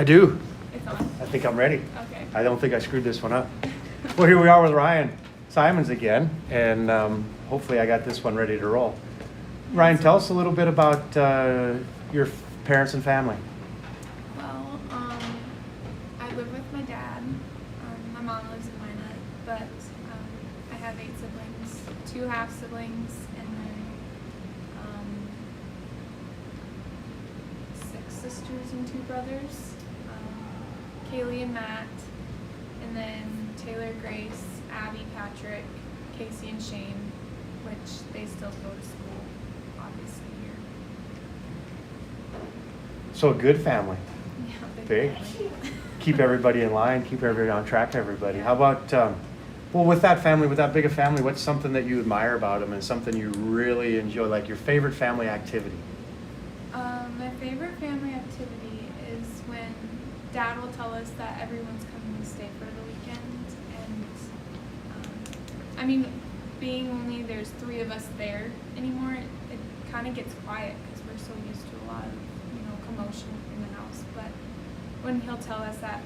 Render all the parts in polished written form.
I do. It's on. I think I'm ready. Okay. I don't think I screwed this one up. Well, here we are with Ryen Simons again, and hopefully I got this one ready to roll. Ryen, tell us a little bit about your parents and family. Well, I live with my dad. My mom lives in Minot, but I have 8 siblings, 2 half siblings, and then 6 sisters and 2 brothers. Kaylee and Matt, and then Taylor, Grace, Abby, Patrick, Casey, and Shane, which they still go to school, obviously, here. So a good family. Yeah, Big. family. Keep everybody in line, keep everybody on track, everybody. How about, well, with that family, with that big a family, what's something that you admire about them and something you really enjoy, like your favorite family activity? My favorite family activity is when Dad will tell us that everyone's coming to stay for the weekend, and I mean, being only there's 3 of us there anymore, it kind of gets quiet because we're so used to a lot of commotion in the house. But when he'll tell us that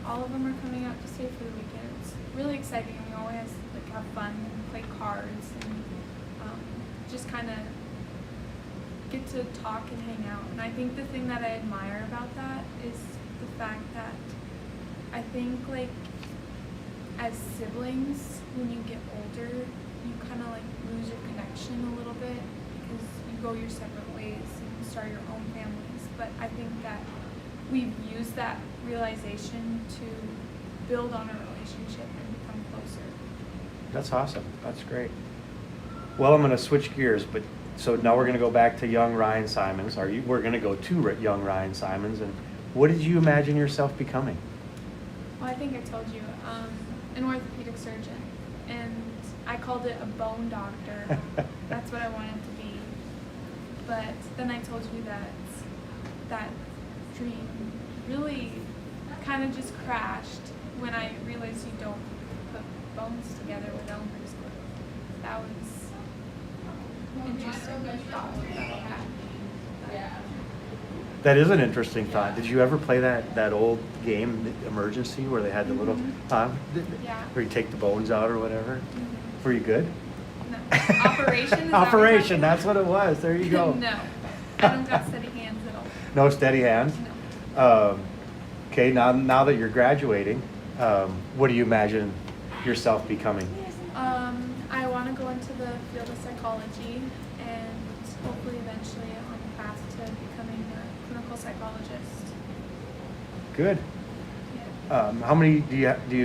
all of them are coming out to stay for the weekend, it's really exciting, and we always have fun and play cards and just kind of get to talk and hang out. And I think the thing that I admire about that is the fact that I think as siblings, when you get older, you kind of lose your connection a little bit because you go your separate ways and start your own families. But I think that we've used that realization to build on a relationship and become closer. That's awesome. That's great. Well, I'm going to switch gears, but so now we're going to go back to young Ryen Simons. We're going to go to young Ryen Simons. And what did you imagine yourself becoming? Well, I think I told you, an orthopedic surgeon, and I called it a bone doctor. That's what I wanted to be. But then I told you that dream really kind of just crashed when I realized you don't put bones together with elementary school. That was interesting thought that I had. That is an interesting thought. Did you ever play that old game, Emergency, where they had the little, Yeah. where you take the bones out or whatever? Were you good? No. Operation? Operation, that's what it was. There you go. No. I don't got steady hands at all. No steady hands? No. Okay, now that you're graduating, what do you imagine yourself becoming? I want to go into the field of psychology and hopefully eventually on the path to becoming a clinical psychologist. Good. Yeah. How many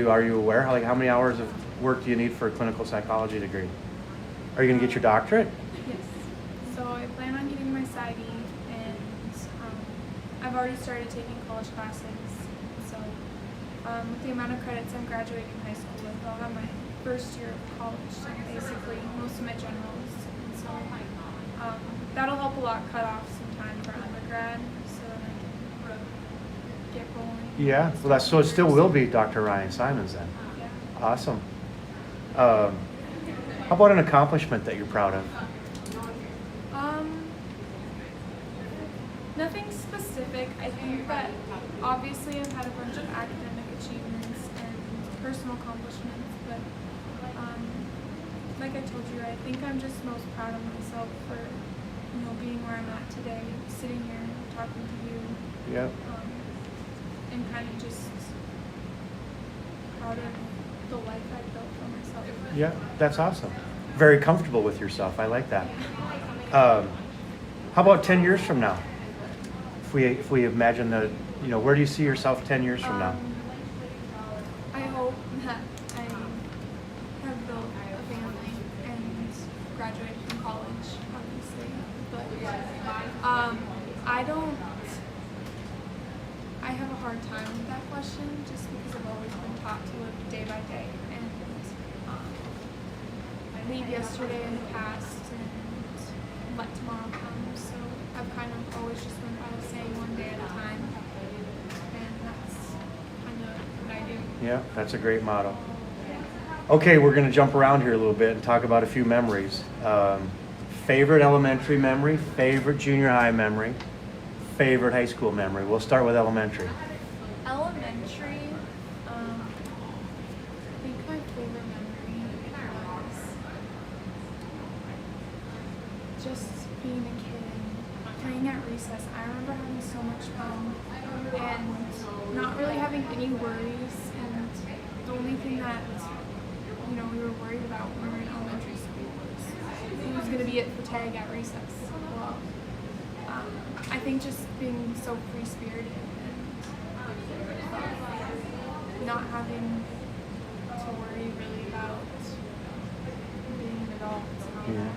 are you aware? How many hours of work do you need for a clinical psychology degree? Are you going to get your doctorate? Yes. So I plan on getting my PsyD, and I've already started taking college classes. So with the amount of credits I'm graduating high school with, I'll have my first year of college, so basically most of my generals. And so that'll help a lot cut off some time for undergrad so that I can get rolling. Yeah, well, so it still will be Dr. Ryen Simons then. Yeah. Awesome. How about an accomplishment that you're proud of? Nothing specific. I think that obviously I've had a bunch of academic achievements and personal accomplishments, but like I told you, I think I'm just most proud of myself for being where I'm at today, sitting here talking to you. Yeah. And kind of just proud of the life I've built for myself. Yeah, that's awesome. Very comfortable with yourself. I like that. How about 10 years from now? If we imagine where do you see yourself 10 years from now? I hope that I have built a family and graduated from college, obviously. But I have a hard time with that question just because I've always been taught to live day by day and leave yesterday in the past and let tomorrow come. So I've kind of always just went by the saying one day at a time, and that's kind of what I do. Yeah, that's a great motto. Okay, we're going to jump around here a little bit and talk about a few memories. Favorite elementary memory, favorite junior high memory, favorite high school memory? We'll start with elementary. Elementary, I think my favorite memory was just being a kid, playing at recess. I remember having so much fun and not really having any worries. And the only thing that, we were worried about when we were in elementary school was who was going to be at the tag at recess. Well, I think just being so free-spirited and not having to worry really about being an adult. Yeah.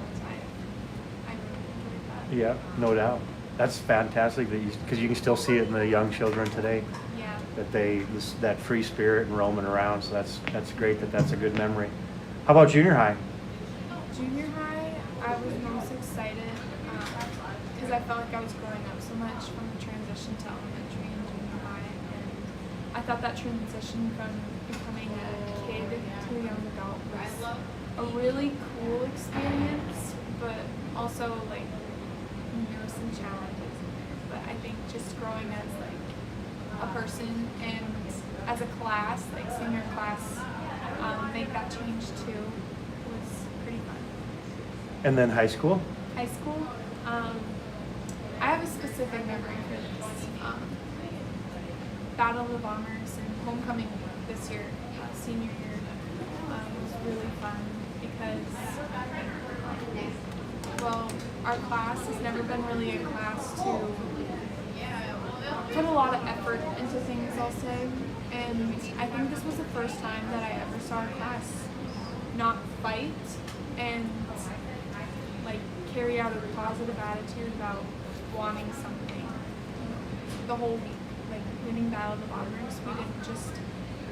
I really enjoyed that. Yeah, no doubt. That's fantastic because you can still see it in the young children today. Yeah. That free spirit and roaming around. So that's great. That's a good memory. How about junior high? Junior high, I was most excited because I felt like I was growing up so much from the transition to elementary and junior high, and I thought that transition from becoming a kid to a young adult was a really cool experience, but also some challenges in there. But I think just growing as a person and as a class, senior class, make that change too was pretty fun. And then high school? High school, I have a specific memory for this. Battle of the Bombers and homecoming this year, senior year, was really fun because, our class has never been really a class to put a lot of effort into things, I'll say. And I think this was the first time that I ever saw a class not fight and carry out a positive attitude about wanting something the whole week, winning Battle of the Bombers. We didn't just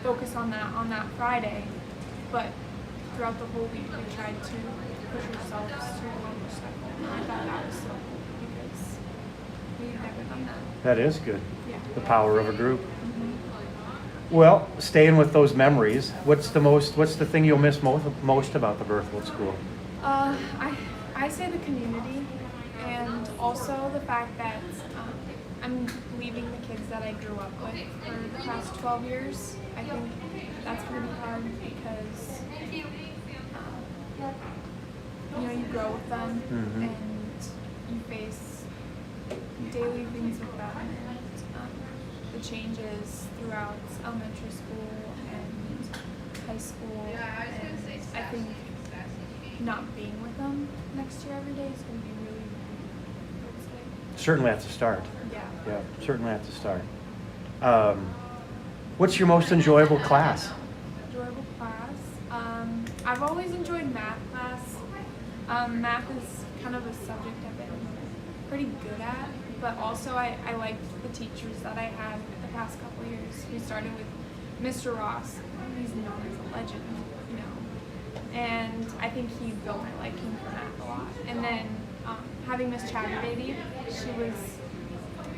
focus on that Friday, but throughout the whole week we tried to push ourselves to the next step. And I thought that was so cool because we've never done that. That is good. Yeah. The power of a group. Mm-hmm. Well, staying with those memories, what's the thing you'll miss most about the Berthold School? I say the community, and also the fact that I'm leaving the kids that I grew up with for the past 12 years. I think that's going to be hard because you grow with them Mm-hmm. and you face daily things with them and the changes throughout elementary school and high school. And I think not being with them next year every day is going to be really, I would say. Certainly at the start. Yeah. Yeah, certainly at the start. What's your most enjoyable class? Enjoyable class. I've always enjoyed math class. Math is kind of a subject I've been pretty good at, but also I liked the teachers that I had the past couple years. We started with Mr. Ross. He's known as a legend, and I think he built my liking for math a lot. And then having Miss Chatterbaby, she was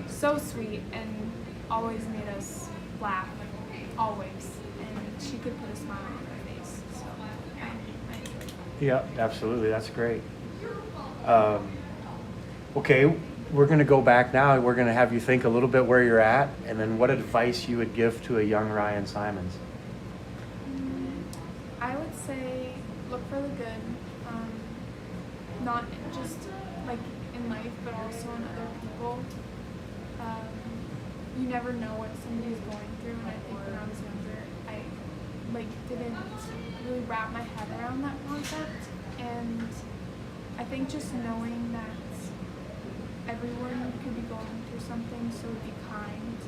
so sweet and always made us laugh, always. And she could put a smile on her face, so I enjoyed that. Yeah, absolutely. That's great. Okay, we're going to go back now. We're going to have you think a little bit where you're at, and then what advice you would give to a young Ryen Simons. I would say look for the good, not just in life, but also in other people. You never know what somebody's going through, and I think when I was younger, I didn't really wrap my head around that concept. And I think just knowing that everyone could be going through something, so be kind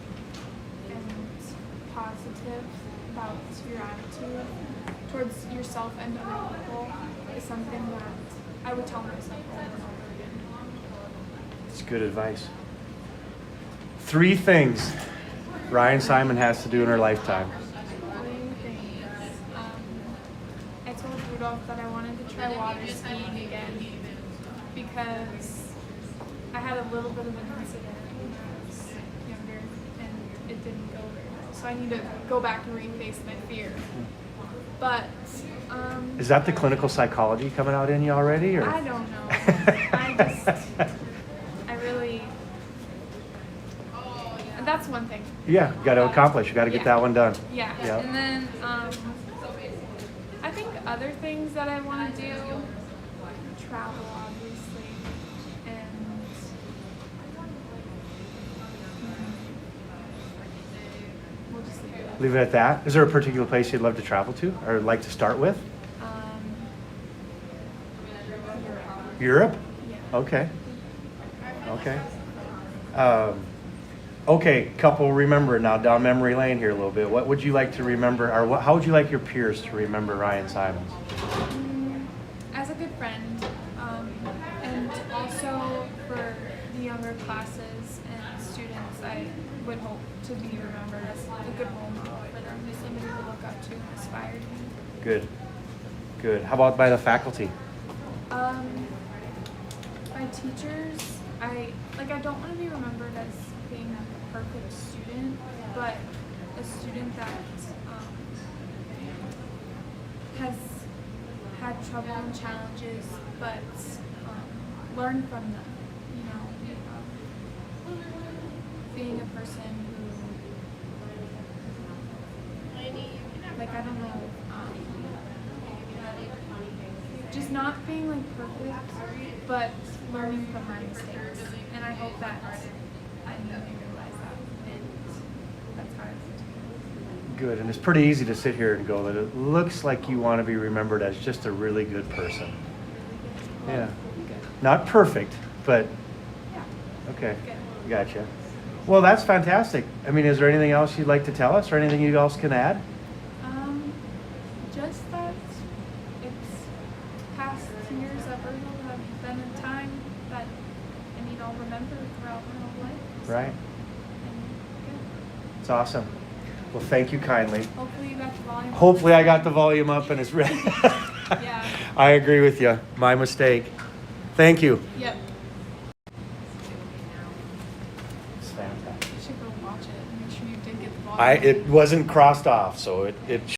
and positive about your attitude towards yourself and other people is something that I would tell myself over and over again. It's good advice. 3 things Ryen Simon has to do in her lifetime. 3 things. I told Rudolph that I wanted to try water skiing again because I had a little bit of an incident when I was younger and it didn't go very well. So I need to go back and reface my fear. But Is that the clinical psychology coming out in you already? Or? I don't know. I really, that's one thing. Yeah, you got to accomplish. You got to get Yeah. that one done. Yeah. Yeah. And then I think other things that I want to do, travel obviously, and we'll just leave it at Leave it at that. Is there a particular place you'd love to travel to or like to start with? Europe? Yeah. Okay. Okay. Okay, couple remember now down memory lane here a little bit. What would you like to remember, or how would you like your peers to remember Ryen Simons? As a good friend, and also for the younger classes and students, I would hope to be remembered as a good role model for them, just somebody to look up to and aspire to be. Good. Good. How about by the faculty? By teachers, I don't want to be remembered as being a perfect student, but a student that has had trouble and challenges, but learned from them. You know, being a person who, like, I don't know, just not being like perfect, but learning from my mistakes. And I hope that I need to realize that, and that's how I feel. Good. And it's pretty easy to sit here and go that it looks like you want to be remembered as just a really good person. Yeah. Not perfect, but Yeah. okay. Good. Gotcha. Well, that's fantastic. I mean, is there anything else you'd like to tell us or anything you else can add? Just that it's past years of Virgil have been a time that I need I'll remember throughout my whole life. So, Right. and, It's awesome. Well, thank you kindly. yeah. Hopefully you got the volume. Hopefully I got the volume up and it's ready. Yeah. I agree with you. My mistake. Thank you. Yep. It's fantastic. You should go watch it and make sure you did get the volume. It wasn't crossed off, so it